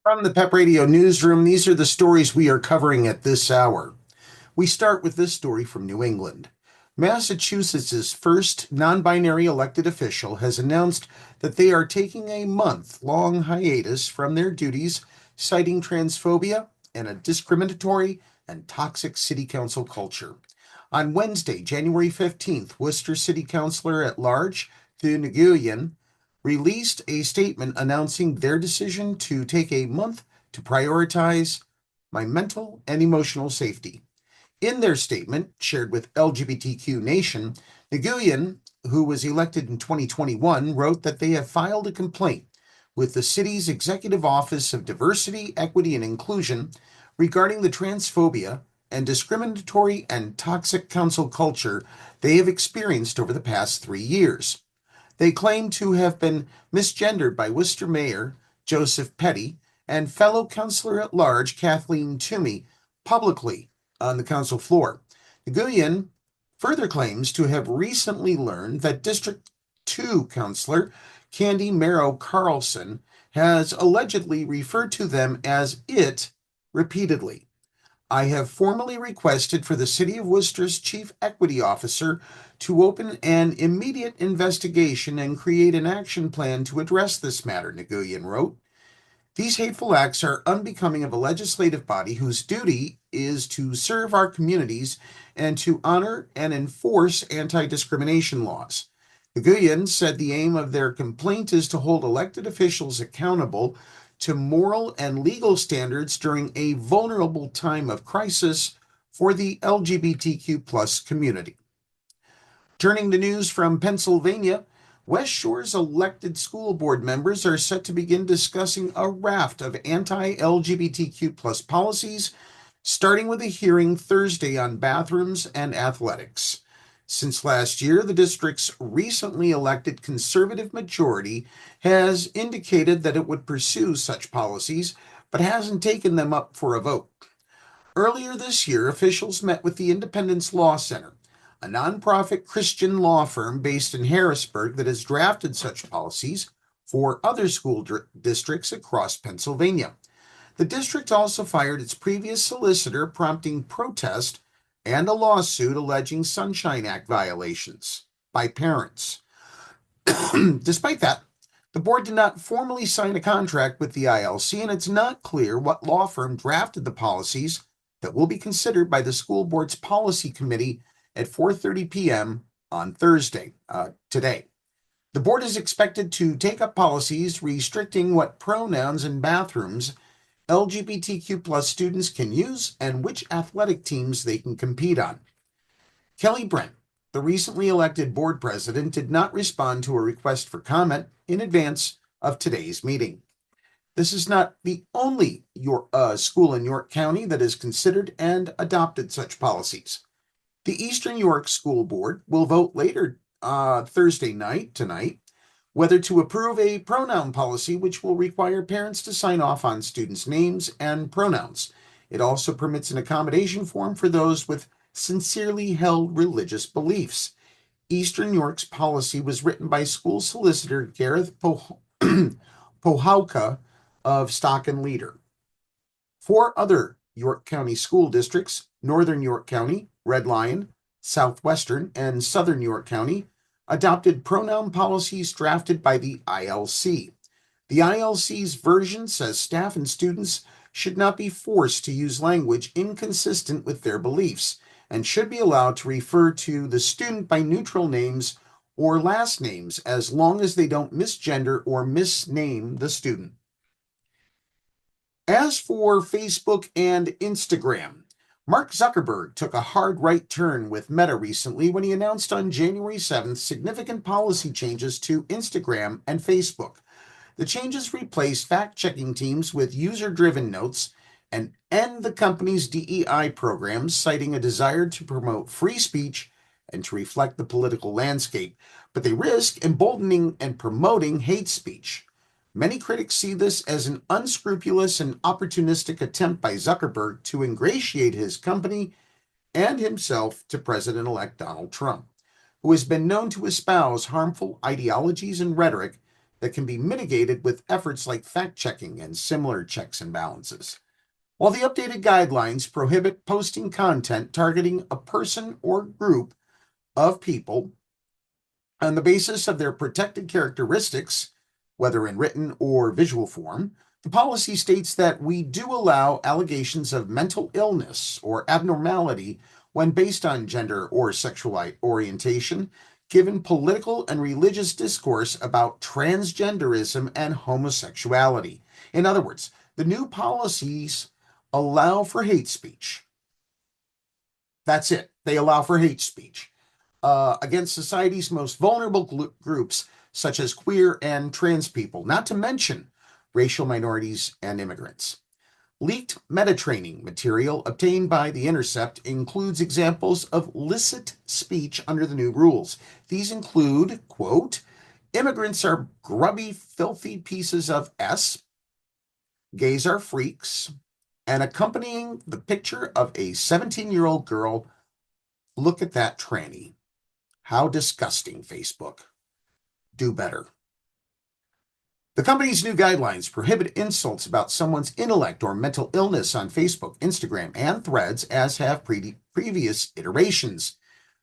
From the Pep Radio Newsroom, these are the stories we are covering at this hour. We start with this story from New England. Massachusetts' first non-binary elected official has announced that they are taking a month-long hiatus from their duties, citing transphobia and a discriminatory and toxic city council culture. On Wednesday, January 15th, Worcester City Councilor at Large, Thu Nguyen, released a statement announcing their decision to take a month to prioritize my mental and emotional safety. In their statement, shared with LGBTQ Nation, Nguyen, who was elected in 2021, wrote that they have filed a complaint with the city's Executive Office of Diversity, Equity, and Inclusion regarding the transphobia and discriminatory and toxic council culture they have experienced over the past 3 years. They claim to have been misgendered by Worcester Mayor Joseph Petty and fellow councilor at large Kathleen Toomey publicly on the council floor. Nguyen further claims to have recently learned that District 2 councilor Candy Merrow Carlson has allegedly referred to them as it repeatedly. I have formally requested for the City of Worcester's Chief Equity Officer to open an immediate investigation and create an action plan to address this matter, Nguyen wrote. These hateful acts are unbecoming of a legislative body whose duty is to serve our communities and to honor and enforce anti-discrimination laws. Nguyen said the aim of their complaint is to hold elected officials accountable to moral and legal standards during a vulnerable time of crisis for the LGBTQ plus community. Turning to news from Pennsylvania, West Shore's elected school board members are set to begin discussing a raft of anti-LGBTQ plus policies, starting with a hearing Thursday on bathrooms and athletics. Since last year, the district's recently elected conservative majority has indicated that it would pursue such policies, but hasn't taken them up for a vote. Earlier this year, officials met with the Independence Law Center, a nonprofit Christian law firm based in Harrisburg that has drafted such policies for other school districts across Pennsylvania. The district also fired its previous solicitor, prompting protest and a lawsuit alleging Sunshine Act violations by parents. Despite that, the board did not formally sign a contract with the ILC, and it's not clear what law firm drafted the policies that will be considered by the school board's policy committee at 4:30 p.m. on Thursday, today. The board is expected to take up policies restricting what pronouns in bathrooms LGBTQ plus students can use and which athletic teams they can compete on. Kelly Brent, the recently elected board president, did not respond to a request for comment in advance of today's meeting. This is not the only school in York County that has considered and adopted such policies. The Eastern York School Board will vote later Thursday night, tonight, whether to approve a pronoun policy which will require parents to sign off on students' names and pronouns. It also permits an accommodation form for those with sincerely held religious beliefs. Eastern York's policy was written by school solicitor Gareth Pohauka of Stock and Leader. 4 other York County school districts, Northern York County, Red Lion, Southwestern, and Southern York County, adopted pronoun policies drafted by the ILC. The ILC's version says staff and students should not be forced to use language inconsistent with their beliefs and should be allowed to refer to the student by neutral names or last names as long as they don't misgender or misname the student. As for Facebook and Instagram, Mark Zuckerberg took a hard right turn with Meta recently when he announced on January 7th significant policy changes to Instagram and Facebook. The changes replace fact-checking teams with user-driven notes and end the company's DEI programs, citing a desire to promote free speech and to reflect the political landscape, but they risk emboldening and promoting hate speech. Many critics see this as an unscrupulous and opportunistic attempt by Zuckerberg to ingratiate his company and himself to President-elect Donald Trump, who has been known to espouse harmful ideologies and rhetoric that can be mitigated with efforts like fact-checking and similar checks and balances. While the updated guidelines prohibit posting content targeting a person or group of people on the basis of their protected characteristics, whether in written or visual form, the policy states that we do allow allegations of mental illness or abnormality when based on gender or sexual orientation, given political and religious discourse about transgenderism and homosexuality. In other words, the new policies allow for hate speech. That's it. They allow for hate speech against society's most vulnerable groups, such as queer and trans people, not to mention racial minorities and immigrants. Leaked meta training material obtained by The Intercept includes examples of licit speech under the new rules. These include, quote, immigrants are grubby, filthy pieces of S, gays are freaks, and accompanying the picture of a 17-year-old girl, look at that tranny. How disgusting, Facebook. Do better. The company's new guidelines prohibit insults about someone's intellect or mental illness on Facebook, Instagram, and Threads, as have previous iterations.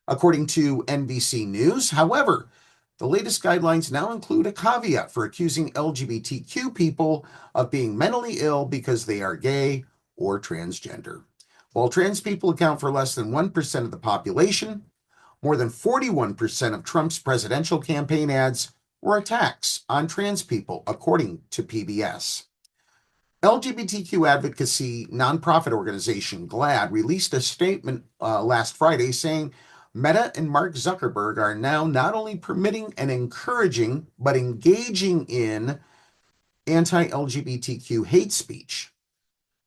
According to NBC News, however, the latest guidelines now include a caveat for accusing LGBTQ people of being mentally ill because they are gay or transgender. While trans people account for less than 1% of the population, more than 41% of Trump's presidential campaign ads were attacks on trans people, according to PBS. LGBTQ advocacy nonprofit organization GLAAD released a statement last Friday saying Meta and Mark Zuckerberg are now not only permitting and encouraging, but engaging in anti-LGBTQ hate speech.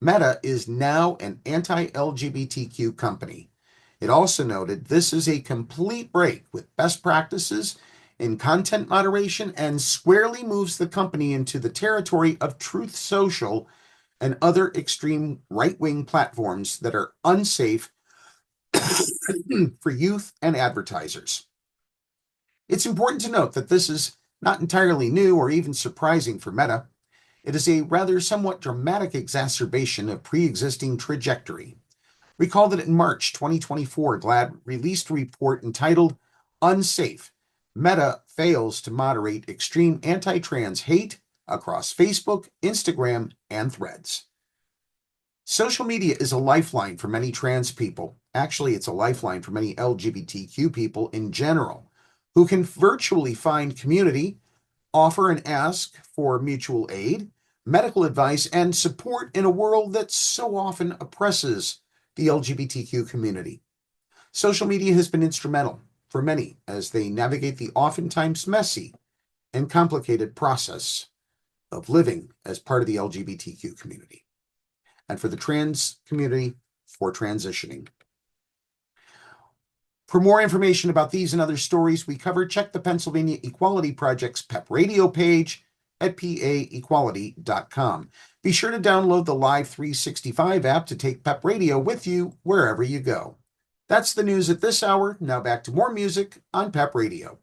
Meta is now an anti-LGBTQ company. It also noted this is a complete break with best practices in content moderation and squarely moves the company into the territory of Truth Social and other extreme right-wing platforms that are unsafe for youth and advertisers. It's important to note that this is not entirely new or even surprising for Meta. It is a rather somewhat dramatic exacerbation of pre-existing trajectory. Recall that in March 2024, GLAAD released a report entitled Unsafe. Meta fails to moderate extreme anti-trans hate across Facebook, Instagram, and Threads. Social media is a lifeline for many trans people. Actually, it's a lifeline for many LGBTQ people in general, who can virtually find community, offer and ask for mutual aid, medical advice, and support in a world that so often oppresses the LGBTQ community. Social media has been instrumental for many as they navigate the oftentimes messy and complicated process of living as part of the LGBTQ community, and for the trans community, for transitioning. For more information about these and other stories we cover, check the Pennsylvania Equality Project's PEP radio page at paequality.com. Be sure to download the Live 365 app to take PEP radio with you wherever you go. That's the news at this hour. Now back to more music on PEP Radio.